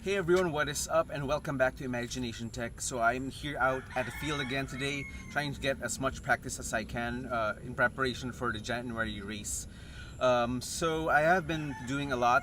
Hey everyone, what is up and welcome back to Imagination Tech. So I'm here out at the field again today, trying to get as much practice as I can in preparation for the January race. So I have been doing a lot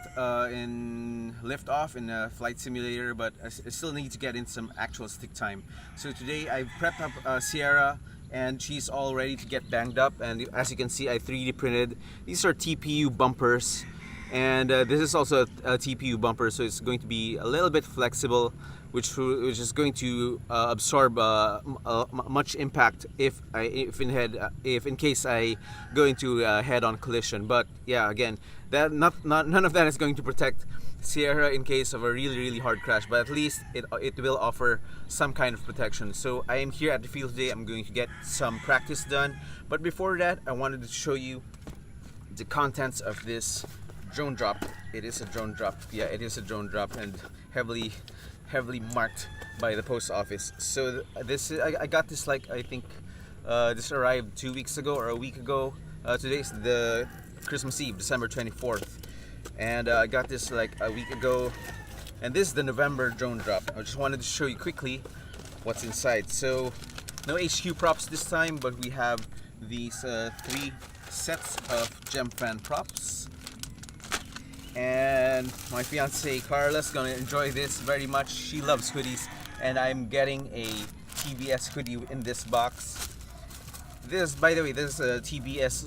in liftoff in a flight simulator, but I still need to get in some actual stick time. So today I've prepped up Sierra, and she's all ready to get banged up. And as you can see, I 3D printed. These are TPU bumpers. And this is also a TPU bumper, so it's going to be a little bit flexible, which is going to absorb much impact if in case I go into a head-on collision. But yeah, again, that none of that is going to protect Sierra in case of a really hard crash, but at least it will offer some kind of protection. So I am here at the field today. I'm going to get some practice done, but before that, I wanted to show you the contents of this drone drop. It is a drone drop. Yeah, it is a drone drop, and heavily marked by the post office. So I got this, like, I think this arrived 2 weeks ago or a week ago. Today's the Christmas Eve, December 24th, and I got this like a week ago. And this is the November drone drop. I just wanted to show you quickly what's inside. So no HQProps this time, but we have these 3 sets of gem fan props. And my fiance Carla's gonna enjoy this very much. She loves hoodies, and I'm getting a TBS hoodie in this box. This, by the way, this is a TBS.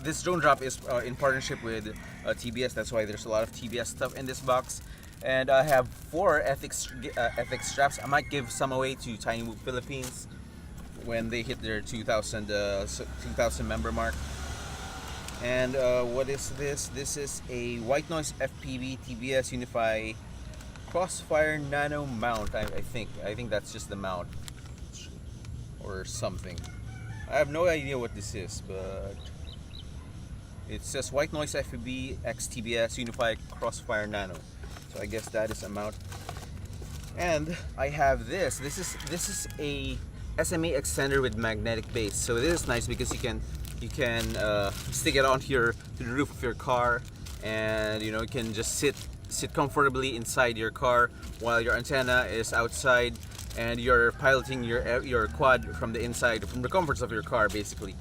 This drone drop is in partnership with TBS. That's why there's a lot of TBS stuff in this box. And I have 4 ethics straps. I might give some away to Tiny Move Philippines when they hit their 2,000 member mark. And what is this? This is a white noise FPV TBS Unify Crossfire Nano mount. I think that's just the mount or something. I have no idea what this is, but it says white noise FPV X TBS Unify Crossfire Nano. So I guess that is a mount. And I have this. This is a SMA extender with magnetic base. So this is nice because you can stick it onto the roof of your car, and you can just sit comfortably inside your car while your antenna is outside, and you're piloting your quad from the inside, from the comforts of your car, basically.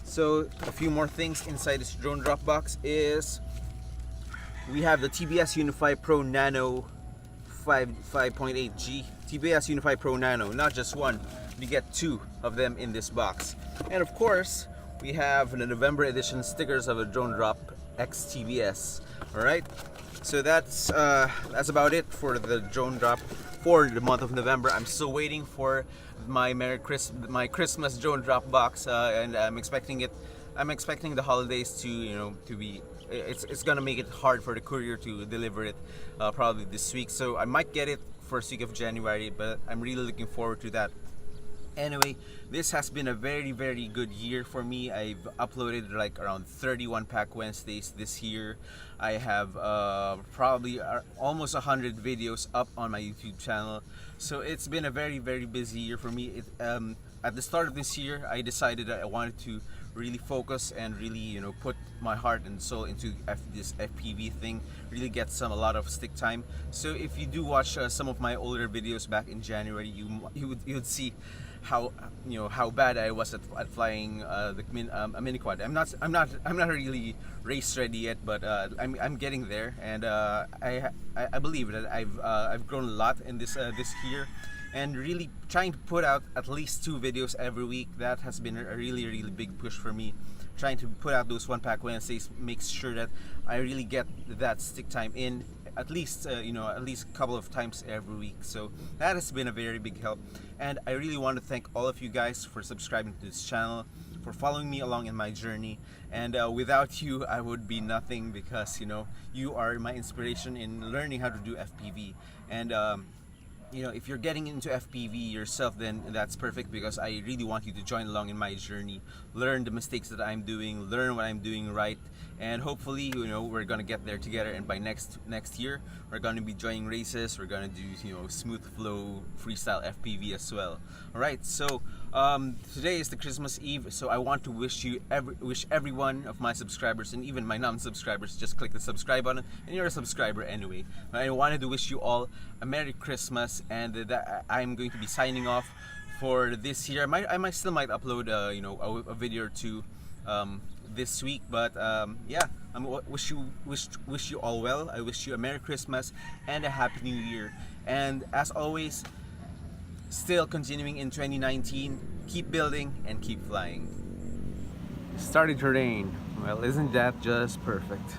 So a few more things inside this drone drop box is we have the TBS Unify Pro Nano 5.8G. TBS Unify Pro Nano, not just one. We get 2 of them in this box, and of course we have the November edition stickers of a drone drop X TBS. All right, so that's about it for the drone drop for the month of November. I'm still waiting for my Christmas drone drop box, and I'm expecting the holidays to be. It's gonna make it hard for the courier to deliver it probably this week. So I might get it first week of January, but I'm really looking forward to that. Anyway, this has been a very good year for me. I've uploaded like around 31 Pack Wednesdays this year. I have probably almost 100 videos up on my YouTube channel. So it's been a very busy year for me. At the start of this year, I decided that I wanted to really focus and really put my heart and soul into this FPV thing, really get a lot of stick time. So if you do watch some of my older videos back in January, you would see how bad I was at flying a mini quad. I'm not really race ready yet, but I'm getting there, and I believe that I've grown a lot in this year, and really trying to put out at least 2 videos every week. That has been a really big push for me. Trying to put out those 1 Pack Wednesdays makes sure that I really get that stick time in at least a couple of times every week. So that has been a very big help, and I really want to thank all of you guys for subscribing to this channel, for following me along in my journey. And without you, I would be nothing, because you are my inspiration in learning how to do FPV. And if you're getting into FPV yourself, then that's perfect, because I really want you to join along in my journey, learn the mistakes that I'm doing, learn what I'm doing right, and hopefully, you know, we're gonna get there together, and by next year we're gonna be joining races. We're gonna do, you know, smooth flow freestyle FPV as well. All right, so today is the Christmas Eve, so I want to wish every one of my subscribers and even my non-subscribers, just click the subscribe button, and you're a subscriber anyway. I wanted to wish you all a Merry Christmas, and that I'm going to be signing off for this year. I might still upload you know, a video or two this week, but yeah, I wish you all well. I wish you a Merry Christmas and a Happy New Year, and as always, still continuing in 2019, keep building and keep flying. Started to rain. Well, isn't that just perfect?